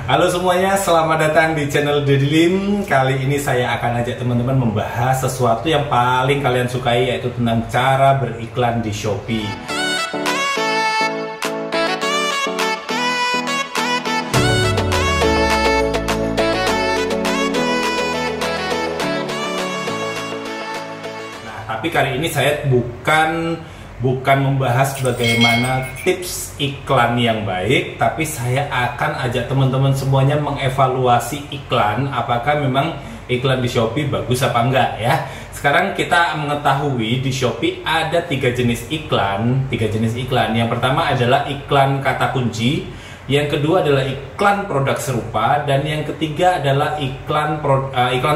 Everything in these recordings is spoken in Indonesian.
Halo semuanya, selamat datang di channel Dedilim. Kali ini saya akan ajak teman-teman membahas sesuatu yang paling kalian sukai, yaitu tentang cara beriklan di Shopee. Nah, tapi kali ini saya bukan membahas bagaimana tips iklan yang baik, tapi saya akan ajak teman-teman semuanya mengevaluasi iklan, apakah memang iklan di Shopee bagus apa enggak ya. Sekarang kita mengetahui di Shopee ada tiga jenis iklan. Yang pertama adalah iklan kata kunci, yang kedua adalah iklan produk serupa, dan yang ketiga adalah iklan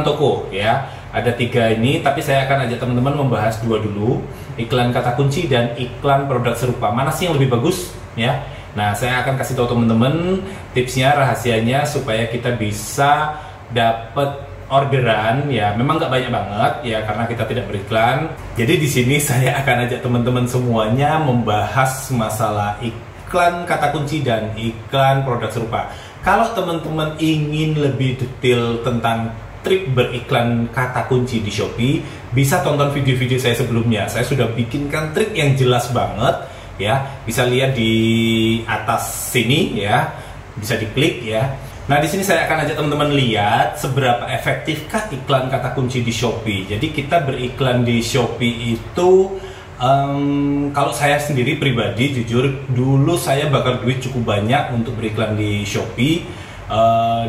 toko ya. Ada tiga ini, tapi saya akan ajak teman-teman membahas dua dulu, iklan kata kunci dan iklan produk serupa. Mana sih yang lebih bagus ya? Nah, saya akan kasih tahu teman-teman tipsnya, rahasianya supaya kita bisa dapat orderan ya. Memang nggak banyak banget ya, karena kita tidak beriklan. Jadi di sini saya akan ajak teman-teman semuanya membahas masalah iklan kata kunci dan iklan produk serupa. Kalau teman-teman ingin lebih detail tentang trik beriklan kata kunci di Shopee, bisa tonton video-video saya sebelumnya. Saya sudah bikinkan trik yang jelas banget ya. Bisa lihat di atas sini ya. Bisa diklik ya. Nah, di sini saya akan ajak teman-teman lihat seberapa efektifkah iklan kata kunci di Shopee. Jadi kita beriklan di Shopee itu kalau saya sendiri pribadi, jujur dulu saya bakar duit cukup banyak untuk beriklan di Shopee.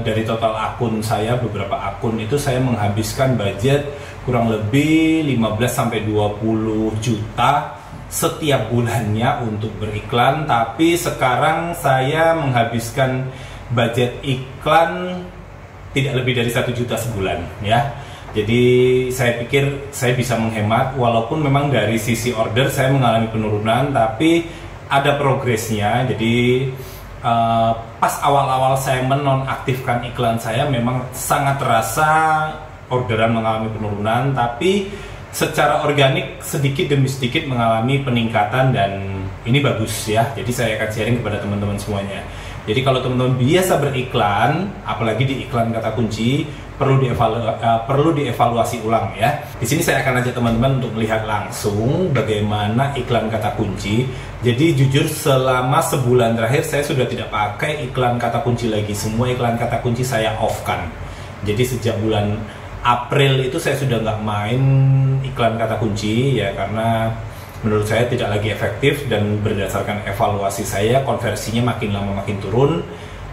Dari total akun saya, beberapa akun itu saya menghabiskan budget kurang lebih 15-20 juta setiap bulannya untuk beriklan. Tapi sekarang saya menghabiskan budget iklan tidak lebih dari 1 juta sebulan ya. Jadi saya pikir saya bisa menghemat, walaupun memang dari sisi order saya mengalami penurunan, tapi ada progresnya. Jadi pas awal-awal saya menonaktifkan iklan saya, memang sangat terasa orderan mengalami penurunan, tapi secara organik sedikit demi sedikit mengalami peningkatan, dan ini bagus ya. Jadi saya akan sharing kepada teman-teman semuanya. Jadi kalau teman-teman biasa beriklan, apalagi di iklan kata kunci, perlu dievaluasi ulang ya. Di sini saya akan ajak teman-teman untuk melihat langsung bagaimana iklan kata kunci. Jadi jujur selama sebulan terakhir saya sudah tidak pakai iklan kata kunci lagi. Semua iklan kata kunci saya off-kan. Jadi sejak bulan April itu saya sudah nggak main iklan kata kunci ya, karena menurut saya tidak lagi efektif, dan berdasarkan evaluasi saya konversinya makin lama makin turun,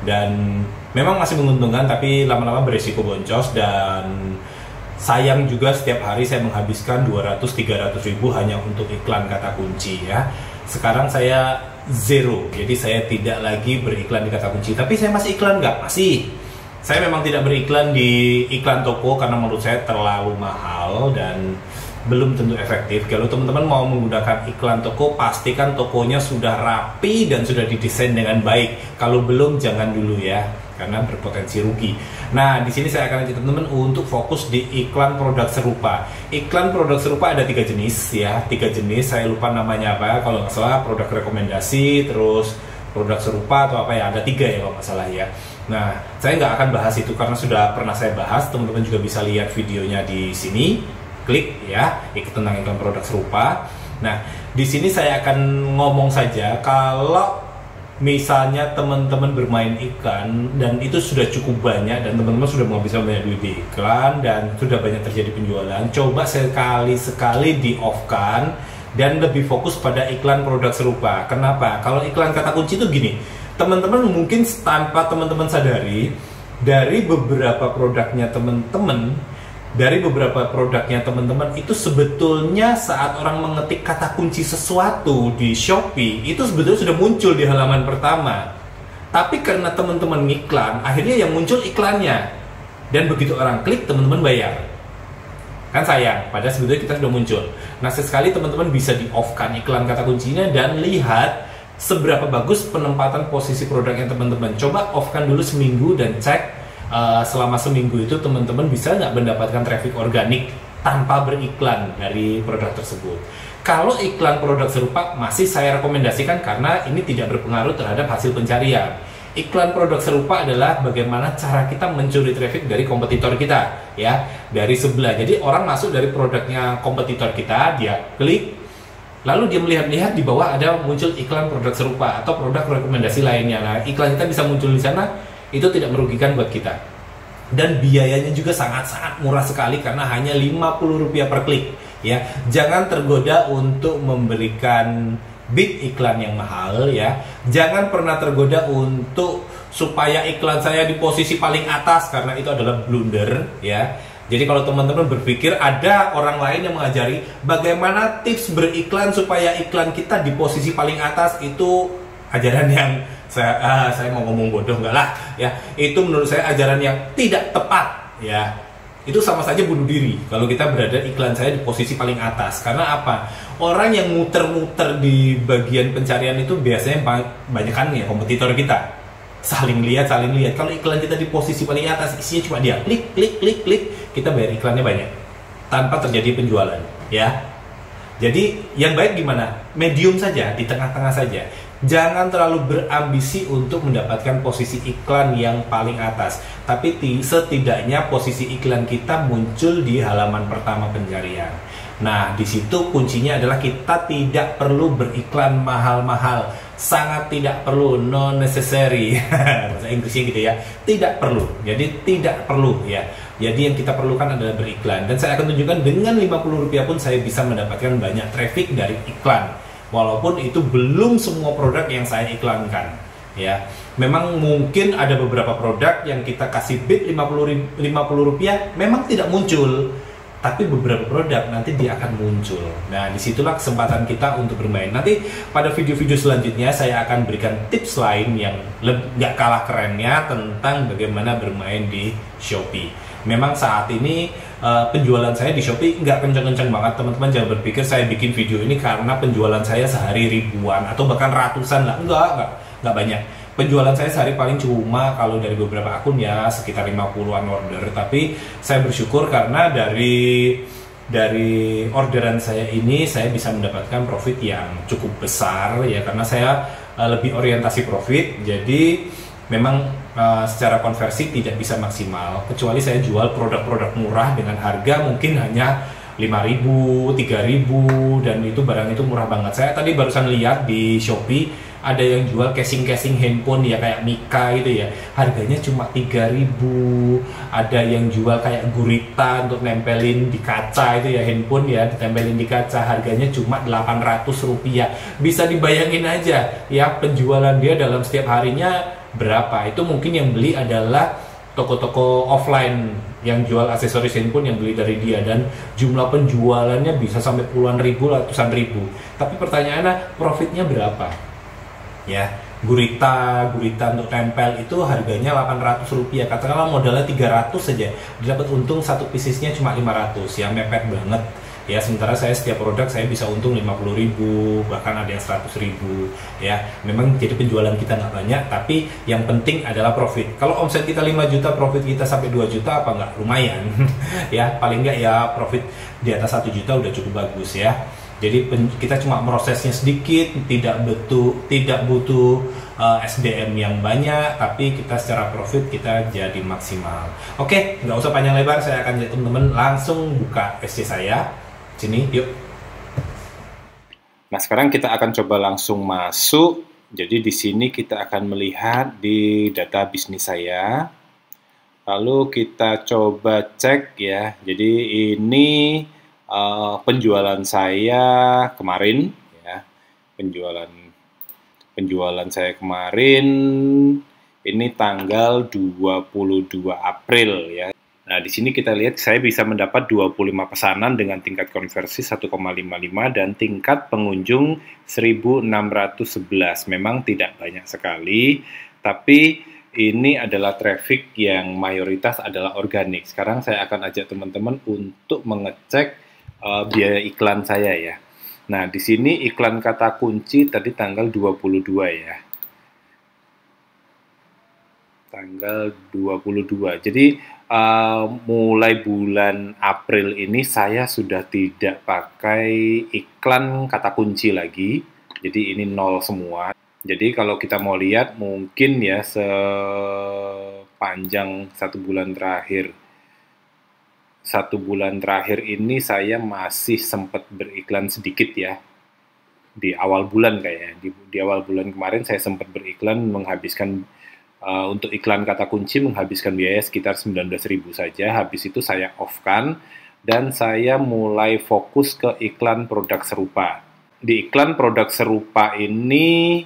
dan memang masih menguntungkan tapi lama-lama beresiko boncos. Dan sayang juga setiap hari saya menghabiskan 200-300 ribu hanya untuk iklan kata kunci ya. Sekarang saya zero, jadi saya tidak lagi beriklan di kata kunci. Tapi saya masih iklan nggak? Masih. Saya memang tidak beriklan di iklan toko karena menurut saya terlalu mahal dan belum tentu efektif. Kalau teman-teman mau menggunakan iklan toko, pastikan tokonya sudah rapi dan sudah didesain dengan baik. Kalau belum, jangan dulu ya, karena berpotensi rugi. Nah, di sini saya akan ajak teman-teman untuk fokus di iklan produk serupa. Iklan produk serupa ada 3 jenis ya, 3 jenis. Saya lupa namanya apa. Kalau nggak salah produk rekomendasi, terus produk serupa atau apa ya. Ada 3 ya kalau nggak salah ya. Nah, saya nggak akan bahas itu karena sudah pernah saya bahas. Teman-teman juga bisa lihat videonya di sini. Klik ya, tentang iklan produk serupa. Nah, di sini saya akan ngomong saja kalau misalnya teman-teman bermain iklan dan itu sudah cukup banyak dan teman-teman sudah menghabiskan banyak duit di iklan dan sudah banyak terjadi penjualan, coba sekali-sekali di off-kan dan lebih fokus pada iklan produk serupa. Kenapa? Kalau iklan kata kunci itu gini, teman-teman mungkin tanpa teman-teman sadari, dari beberapa produknya teman-teman itu sebetulnya saat orang mengetik kata kunci sesuatu di Shopee itu sebetulnya sudah muncul di halaman pertama. Tapi karena teman-teman ngiklan, akhirnya yang muncul iklannya. Dan begitu orang klik, teman-teman bayar. Kan sayang, padahal sebetulnya kita sudah muncul. Nah, sesekali teman-teman bisa di-off-kan iklan kata kuncinya dan lihat seberapa bagus penempatan posisi produknya teman-teman. Coba off-kan dulu seminggu dan cek selama seminggu itu teman-teman bisa nggak mendapatkan traffic organik tanpa beriklan dari produk tersebut. Kalau iklan produk serupa masih saya rekomendasikan karena ini tidak berpengaruh terhadap hasil pencarian. Iklan produk serupa adalah bagaimana cara kita mencuri traffic dari kompetitor kita, ya, dari sebelah. Jadi orang masuk dari produknya kompetitor kita, dia klik, lalu dia melihat-lihat di bawah ada muncul iklan produk serupa atau produk rekomendasi lainnya. Nah, iklan kita bisa muncul di sana, itu tidak merugikan buat kita. Dan biayanya juga sangat-sangat murah sekali karena hanya Rp50 per klik, ya. Jangan tergoda untuk memberikan bid iklan yang mahal, ya. Jangan pernah tergoda untuk supaya iklan saya di posisi paling atas karena itu adalah blunder, ya. Jadi kalau teman-teman berpikir ada orang lain yang mengajari bagaimana tips beriklan supaya iklan kita di posisi paling atas, itu ajaran yang saya mau ngomong bodoh enggak lah, ya. Itu menurut saya ajaran yang tidak tepat, ya. Itu sama saja bunuh diri kalau kita berada iklan saya di posisi paling atas. Karena apa? Orang yang muter-muter di bagian pencarian itu biasanya banyak kan ya kompetitor kita. Saling lihat. Kalau iklan kita di posisi paling atas, isinya cuma dia klik, kita bayar iklannya banyak tanpa terjadi penjualan, ya. Jadi yang baik gimana? Medium saja, di tengah-tengah saja. Jangan terlalu berambisi untuk mendapatkan posisi iklan yang paling atas, tapi setidaknya posisi iklan kita muncul di halaman pertama pencarian. Nah, di situ kuncinya adalah kita tidak perlu beriklan mahal-mahal, sangat tidak perlu, non necessary, bahasa Inggrisnya gitu ya, tidak perlu. Jadi tidak perlu, ya. Jadi yang kita perlukan adalah beriklan. Dan saya akan tunjukkan dengan Rp50 pun saya bisa mendapatkan banyak traffic dari iklan. Walaupun itu belum semua produk yang saya iklankan, ya. Memang mungkin ada beberapa produk yang kita kasih bid Rp50 memang tidak muncul, tapi beberapa produk nanti dia akan muncul. Nah, disitulah kesempatan kita untuk bermain. Nanti pada video-video selanjutnya saya akan berikan tips lain yang nggak kalah kerennya tentang bagaimana bermain di Shopee. Memang saat ini penjualan saya di Shopee nggak kenceng-kenceng banget, teman-teman. Jangan berpikir saya bikin video ini karena penjualan saya sehari ribuan atau bahkan ratusan lah. Nggak banyak. Penjualan saya sehari paling cuma kalau dari beberapa akun ya sekitar 50-an order. Tapi saya bersyukur karena dari orderan saya ini saya bisa mendapatkan profit yang cukup besar, ya, karena saya lebih orientasi profit. Jadi memang secara konversi tidak bisa maksimal, kecuali saya jual produk-produk murah dengan harga mungkin hanya 5.000, 3.000, dan itu barang itu murah banget. Saya tadi barusan lihat di Shopee ada yang jual casing-casing handphone ya kayak Mika gitu ya, harganya cuma 3.000. Ada yang jual kayak gurita untuk nempelin di kaca itu ya, handphone ya ditempelin di kaca, harganya cuma Rp800. Bisa dibayangin aja ya penjualan dia dalam setiap harinya berapa. Itu mungkin yang beli adalah toko-toko offline yang jual aksesoris handphone yang beli dari dia, dan jumlah penjualannya bisa sampai puluhan ribu, ratusan ribu. Tapi pertanyaannya profitnya berapa? Ya, gurita untuk tempel itu harganya Rp800. Katakanlah modalnya 300 saja, dapat untung satu piecesnya cuma 500, ya mepet banget. Ya, sementara saya setiap produk saya bisa untung 50.000, bahkan ada yang 100.000, ya. Memang jadi penjualan kita nggak banyak, tapi yang penting adalah profit. Kalau omset kita 5 juta, profit kita sampai 2 juta, apa nggak? Lumayan. Ya, paling nggak ya profit di atas 1 juta udah cukup bagus, ya. Jadi kita cuma prosesnya sedikit, tidak butuh SDM yang banyak, tapi kita secara profit kita jadi maksimal. Oke, nggak usah panjang lebar, saya akan ajak teman-teman langsung buka SC saya. Sini, yuk. Nah, sekarang kita akan coba langsung masuk. Jadi di sini kita akan melihat di data bisnis saya. Lalu kita coba cek ya. Jadi ini penjualan saya kemarin ya. Penjualan saya kemarin ini tanggal 22 April ya. Nah, di sini kita lihat saya bisa mendapat 25 pesanan dengan tingkat konversi 1,55 dan tingkat pengunjung 1.611. Memang tidak banyak sekali, tapi ini adalah traffic yang mayoritas adalah organik. Sekarang saya akan ajak teman-teman untuk mengecek biaya iklan saya ya. Nah, di sini iklan kata kunci tadi tanggal 22 ya. Tanggal 22. Jadi mulai bulan April ini saya sudah tidak pakai iklan kata kunci lagi. Jadi ini nol semua. Jadi kalau kita mau lihat mungkin ya sepanjang 1 bulan terakhir ini saya masih sempat beriklan sedikit ya. Di awal bulan kayaknya, di awal bulan kemarin saya sempat beriklan menghabiskan untuk iklan kata kunci menghabiskan biaya sekitar 19.000 saja. Habis itu saya off-kan dan saya mulai fokus ke iklan produk serupa. Di iklan produk serupa ini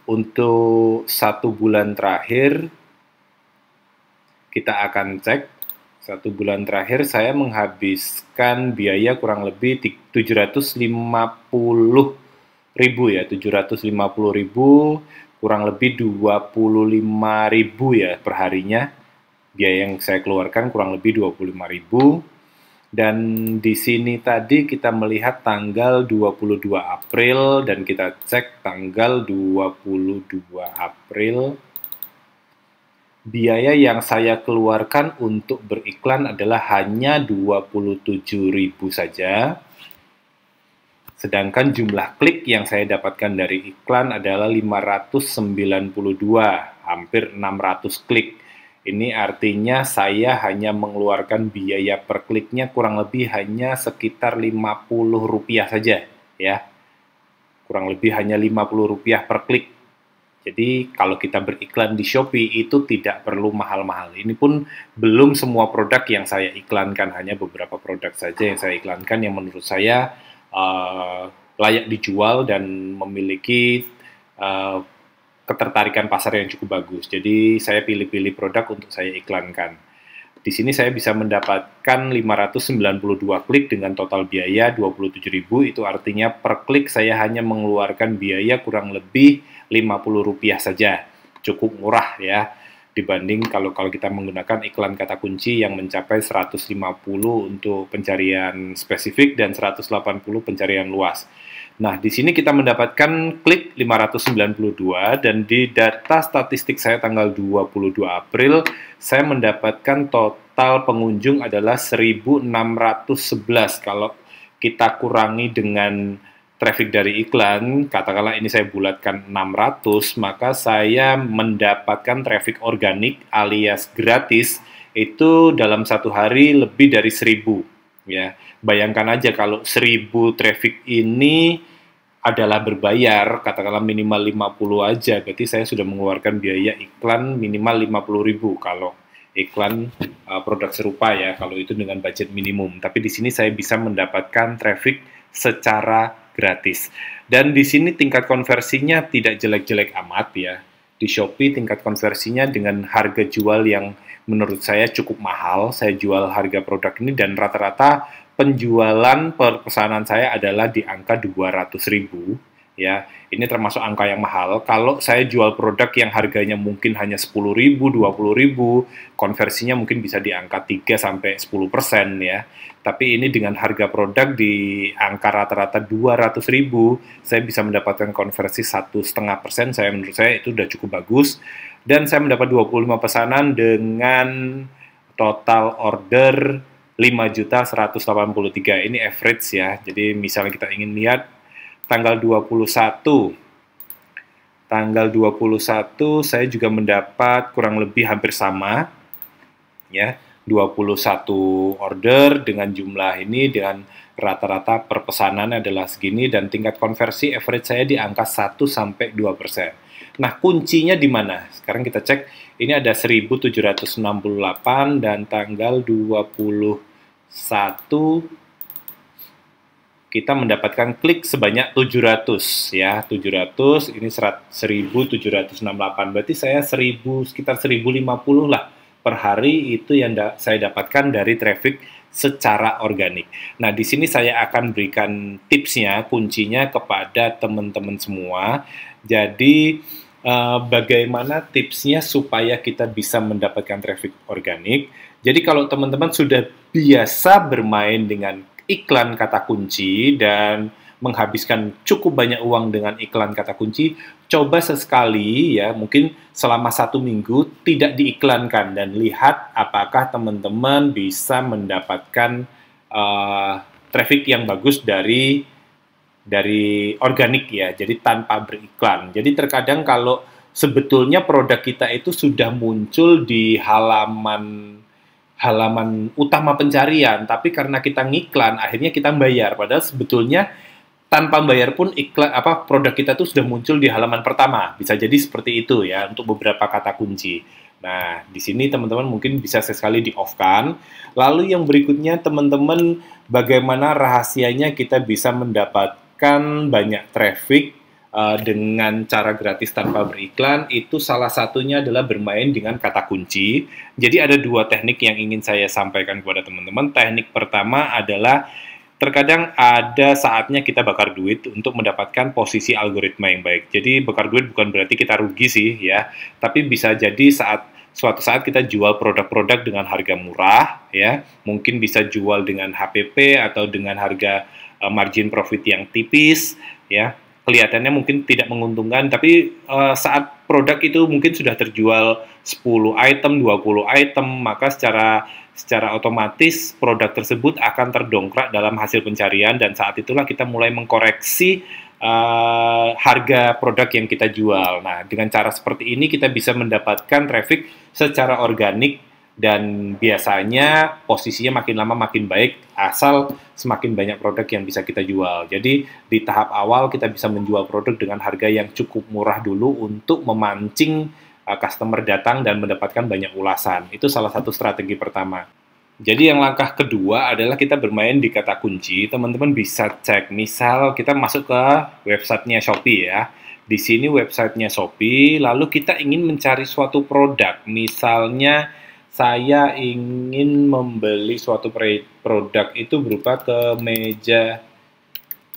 untuk 1 bulan terakhir kita akan cek. 1 bulan terakhir saya menghabiskan biaya kurang lebih 750.000 ya, 750.000 kurang lebih 25.000 ya per harinya. Biaya yang saya keluarkan kurang lebih 25.000. Dan di sini tadi kita melihat tanggal 22 April dan kita cek tanggal 22 April. Biaya yang saya keluarkan untuk beriklan adalah hanya 27.000 saja. Sedangkan jumlah klik yang saya dapatkan dari iklan adalah 592, hampir 600 klik. Ini artinya saya hanya mengeluarkan biaya per kliknya kurang lebih hanya sekitar Rp50 saja, ya. Kurang lebih hanya Rp50 per klik. Jadi kalau kita beriklan di Shopee itu tidak perlu mahal-mahal. Ini pun belum semua produk yang saya iklankan, hanya beberapa produk saja yang saya iklankan yang menurut saya layak dijual dan memiliki ketertarikan pasar yang cukup bagus. Jadi saya pilih-pilih produk untuk saya iklankan. Di sini saya bisa mendapatkan 592 klik dengan total biaya 27.000. Itu artinya per klik saya hanya mengeluarkan biaya kurang lebih Rp50 saja. Cukup murah ya. Dibanding kalau kita menggunakan iklan kata kunci yang mencapai 150 untuk pencarian spesifik dan 180 pencarian luas. Nah, di sini kita mendapatkan klik 592 dan di data statistik saya tanggal 22 April, saya mendapatkan total pengunjung adalah 1.611. Kalau kita kurangi dengan traffic dari iklan, katakanlah ini saya bulatkan 600, maka saya mendapatkan traffic organik alias gratis itu dalam satu hari lebih dari 1.000. Ya, bayangkan aja kalau 1.000 traffic ini adalah berbayar, katakanlah minimal 50 aja, berarti saya sudah mengeluarkan biaya iklan minimal 50.000 kalau iklan produk serupa ya, kalau itu dengan budget minimum. Tapi di sini saya bisa mendapatkan traffic secara gratis. Dan di sini tingkat konversinya tidak jelek-jelek amat ya. Di Shopee tingkat konversinya dengan harga jual yang menurut saya cukup mahal. Saya jual harga produk ini dan rata-rata penjualan per pesanan saya adalah di angka 200.000 ya. Ini termasuk angka yang mahal. Kalau saya jual produk yang harganya mungkin hanya 10.000, 20.000, konversinya mungkin bisa di angka 3-10% ya. Tapi ini dengan harga produk di angka rata-rata 200.000, saya bisa mendapatkan konversi 1,5%. Menurut saya itu udah cukup bagus. Dan saya mendapat 25 pesanan dengan total order 5.183. Ini average ya. Jadi misalnya kita ingin lihat tanggal 21 saya juga mendapat kurang lebih hampir sama ya, 21 order dengan jumlah ini, dengan rata-rata per pesanan adalah segini dan tingkat konversi average saya di angka 1-2%. Nah, kuncinya di mana? Sekarang kita cek, ini ada 1.768 dan tanggal 21 kita mendapatkan klik sebanyak 700 ya, 700, ini 1.768, berarti saya sekitar 1.050 lah per hari itu yang saya dapatkan dari traffic secara organik. Nah, di sini saya akan berikan tipsnya, kuncinya kepada teman-teman semua. Jadi bagaimana tipsnya supaya kita bisa mendapatkan traffic organik? Jadi kalau teman-teman sudah biasa bermain dengan iklan kata kunci dan menghabiskan cukup banyak uang dengan iklan kata kunci, coba sesekali ya, mungkin selama 1 minggu tidak diiklankan dan lihat apakah teman-teman bisa mendapatkan traffic yang bagus dari dari organik ya, jadi tanpa beriklan. Jadi terkadang kalau sebetulnya produk kita itu sudah muncul di halaman utama pencarian, tapi karena kita ngiklan, akhirnya kita bayar. Padahal sebetulnya tanpa bayar pun iklan produk kita tuh sudah muncul di halaman pertama. Bisa jadi seperti itu ya untuk beberapa kata kunci. Nah, di sini teman-teman mungkin bisa sekali di-off-kan. Lalu yang berikutnya teman-teman bagaimana rahasianya kita bisa mendapatkan banyak traffic dengan cara gratis tanpa beriklan. Itu salah satunya adalah bermain dengan kata kunci. Jadi ada dua teknik yang ingin saya sampaikan kepada teman-teman. Teknik pertama adalah terkadang ada saatnya kita bakar duit untuk mendapatkan posisi algoritma yang baik. Jadi bakar duit bukan berarti kita rugi sih ya, tapi bisa jadi suatu saat kita jual produk-produk dengan harga murah ya, mungkin bisa jual dengan HPP atau dengan harga margin profit yang tipis ya. Kelihatannya mungkin tidak menguntungkan, tapi saat produk itu mungkin sudah terjual 10 item, 20 item, maka secara otomatis produk tersebut akan terdongkrak dalam hasil pencarian, dan saat itulah kita mulai mengkoreksi harga produk yang kita jual. Nah, dengan cara seperti ini kita bisa mendapatkan traffic secara organik, dan biasanya posisinya makin lama makin baik asal semakin banyak produk yang bisa kita jual. Jadi di tahap awal kita bisa menjual produk dengan harga yang cukup murah dulu untuk memancing customer datang dan mendapatkan banyak ulasan. Itu salah satu strategi pertama. Jadi yang langkah kedua adalah kita bermain di kata kunci. Teman-teman bisa cek, misal kita masuk ke websitenya Shopee ya. Di sini websitenya Shopee, lalu kita ingin mencari suatu produk. Misalnya saya ingin membeli suatu produk itu berupa kemeja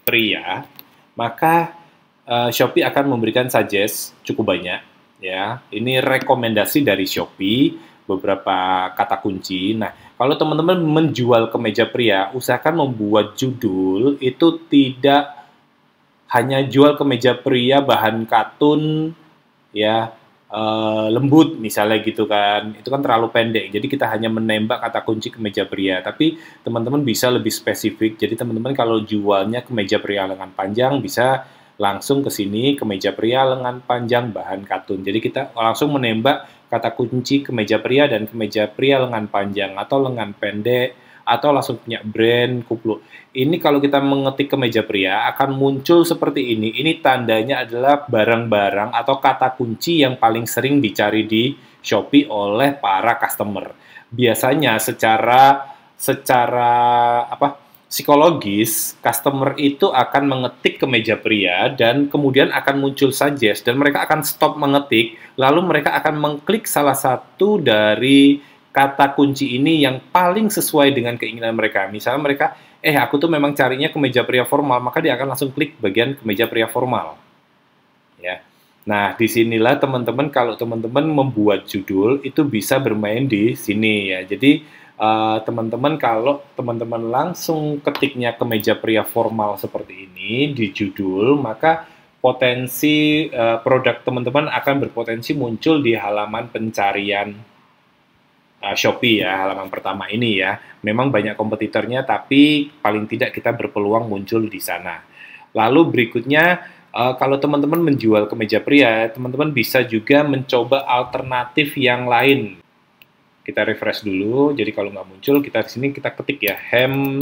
pria, maka Shopee akan memberikan suggest cukup banyak ya. Ini rekomendasi dari Shopee, beberapa kata kunci. Nah, kalau teman-teman menjual kemeja pria, usahakan membuat judul itu tidak hanya jual kemeja pria bahan katun ya, lembut misalnya gitu kan, itu kan terlalu pendek. Jadi kita hanya menembak kata kunci kemeja pria, tapi teman-teman bisa lebih spesifik. Jadi teman-teman kalau jualnya kemeja pria lengan panjang, bisa langsung ke sini kemeja pria lengan panjang bahan katun. Jadi kita langsung menembak kata kunci kemeja pria dan kemeja pria lengan panjang atau lengan pendek, atau langsung punya brand kupluk. Ini kalau kita mengetik kemeja pria akan muncul seperti ini. Ini tandanya adalah barang-barang atau kata kunci yang paling sering dicari di Shopee oleh para customer. Biasanya secara psikologis, customer itu akan mengetik kemeja pria dan kemudian akan muncul suggest, dan mereka akan stop mengetik, lalu mereka akan mengklik salah satu dari kata kunci ini yang paling sesuai dengan keinginan mereka. Misalnya mereka, aku tuh memang carinya kemeja pria formal, maka dia akan langsung klik bagian kemeja pria formal. Ya. Nah, disinilah teman-teman, kalau teman-teman membuat judul, itu bisa bermain di sini ya. Jadi, teman-teman kalau teman-teman langsung ketiknya kemeja pria formal seperti ini di judul, maka potensi produk teman-teman akan berpotensi muncul di halaman pencarian Shopee ya, halaman pertama ini ya. Memang banyak kompetitornya, tapi paling tidak kita berpeluang muncul di sana. Lalu berikutnya, kalau teman-teman menjual kemeja pria, teman-teman bisa juga mencoba alternatif yang lain. Kita refresh dulu, jadi kalau nggak muncul, kita di sini kita ketik ya, hem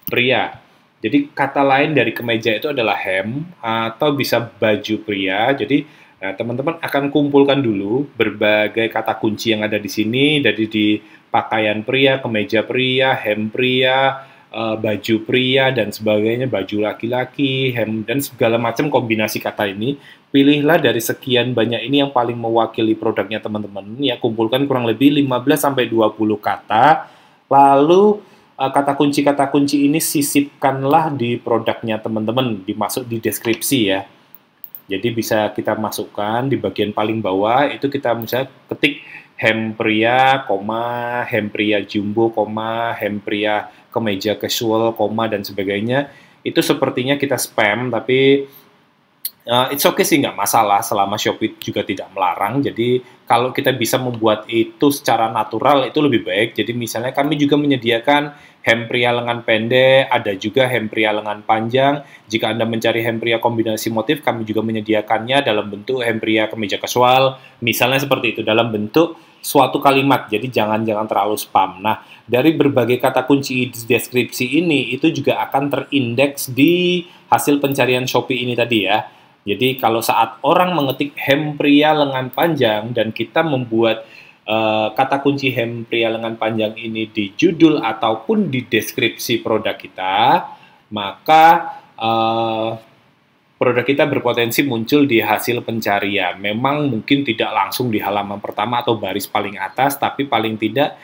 pria. Jadi kata lain dari kemeja itu adalah hem, atau bisa baju pria. Jadi nah, teman-teman akan kumpulkan dulu berbagai kata kunci yang ada di sini, dari di pakaian pria, kemeja pria, hem pria, baju pria, dan sebagainya, baju laki-laki, hem, dan segala macam kombinasi kata ini. Pilihlah dari sekian banyak ini yang paling mewakili produknya teman-teman. Ya, kumpulkan kurang lebih 15-20 kata, lalu kata kunci ini sisipkanlah di produknya teman-teman, dimasuk di deskripsi ya. Jadi bisa kita masukkan di bagian paling bawah, itu kita misalnya ketik hem pria, hem pria jumbo, hem pria kemeja casual, dan sebagainya. Itu sepertinya kita spam, tapi it's okay sih, nggak masalah selama Shopee juga tidak melarang. Jadi kalau kita bisa membuat itu secara natural itu lebih baik. Jadi misalnya kami juga menyediakan hem pria lengan pendek, ada juga hem pria lengan panjang. Jika Anda mencari hem pria kombinasi motif, kami juga menyediakannya dalam bentuk hem pria kemeja kasual, misalnya seperti itu, dalam bentuk suatu kalimat, jadi jangan terlalu spam. Nah, dari berbagai kata kunci di deskripsi ini, itu juga akan terindeks di hasil pencarian Shopee ini tadi ya. Jadi kalau saat orang mengetik hem pria lengan panjang dan kita membuat kata kunci hem pria lengan panjang ini di judul ataupun di deskripsi produk kita, maka produk kita berpotensi muncul di hasil pencarian. Memang mungkin tidak langsung di halaman pertama atau baris paling atas, tapi paling tidak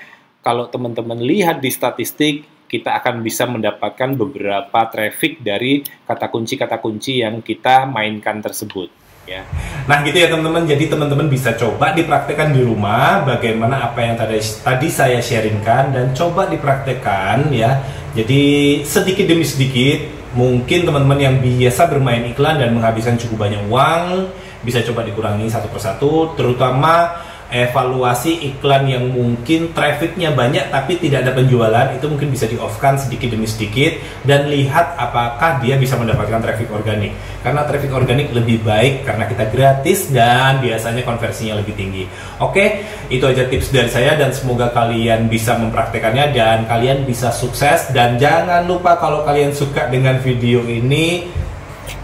kalau teman-teman lihat di statistik, kita akan bisa mendapatkan beberapa traffic dari kata kunci yang kita mainkan tersebut. Ya. Nah gitu ya teman-teman, jadi teman-teman bisa coba dipraktekkan di rumah bagaimana apa yang tadi saya sharingkan, dan coba dipraktekkan ya. Jadi sedikit demi sedikit, mungkin teman-teman yang biasa bermain iklan dan menghabiskan cukup banyak uang bisa coba dikurangi satu persatu, terutama evaluasi iklan yang mungkin trafficnya banyak tapi tidak ada penjualan, itu mungkin bisa di off-kan sedikit demi sedikit dan lihat apakah dia bisa mendapatkan traffic organik, karena traffic organik lebih baik karena kita gratis dan biasanya konversinya lebih tinggi. Oke, itu aja tips dari saya dan semoga kalian bisa mempraktekannya dan kalian bisa sukses. Dan jangan lupa kalau kalian suka dengan video ini,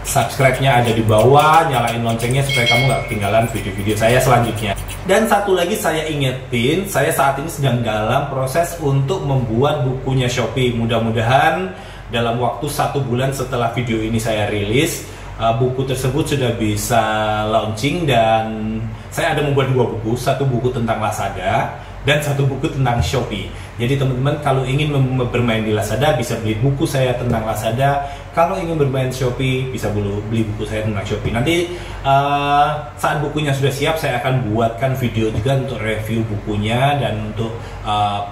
subscribe-nya ada di bawah, nyalain loncengnya supaya kamu nggak ketinggalan video-video saya selanjutnya. Dan satu lagi saya ingetin, saya saat ini sedang dalam proses untuk membuat bukunya Shopee. Mudah-mudahan dalam waktu 1 bulan setelah video ini saya rilis, buku tersebut sudah bisa launching. Dan saya ada membuat 2 buku, 1 buku tentang Lazada dan 1 buku tentang Shopee. Jadi teman-teman kalau ingin bermain di Lazada bisa beli buku saya tentang Lazada. Kalau ingin bermain Shopee bisa beli buku saya tentang Shopee. Nanti saat bukunya sudah siap saya akan buatkan video juga untuk review bukunya dan untuk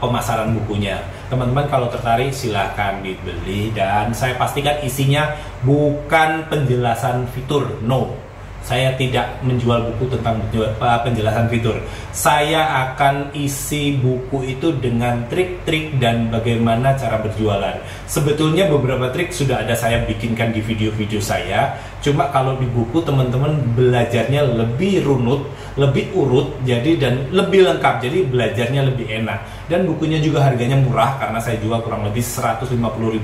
pemasaran bukunya. Teman-teman kalau tertarik silahkan dibeli, dan saya pastikan isinya bukan penjelasan fitur, no. Saya tidak menjual buku tentang penjelasan fitur. Saya akan isi buku itu dengan trik-trik dan bagaimana cara berjualan. Sebetulnya beberapa trik sudah ada saya bikinkan di video-video saya. Cuma kalau di buku teman-teman belajarnya lebih runut, lebih urut, jadi dan lebih lengkap. Jadi belajarnya lebih enak. Dan bukunya juga harganya murah karena saya jual kurang lebih 150.000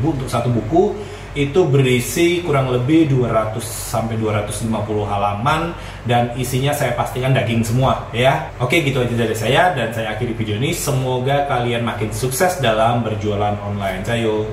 untuk 1 buku. Itu berisi kurang lebih 200 sampai 250 halaman dan isinya saya pastikan daging semua ya. Oke, gitu aja dari saya dan saya akhiri video ini. Semoga kalian makin sukses dalam berjualan online. Sayo.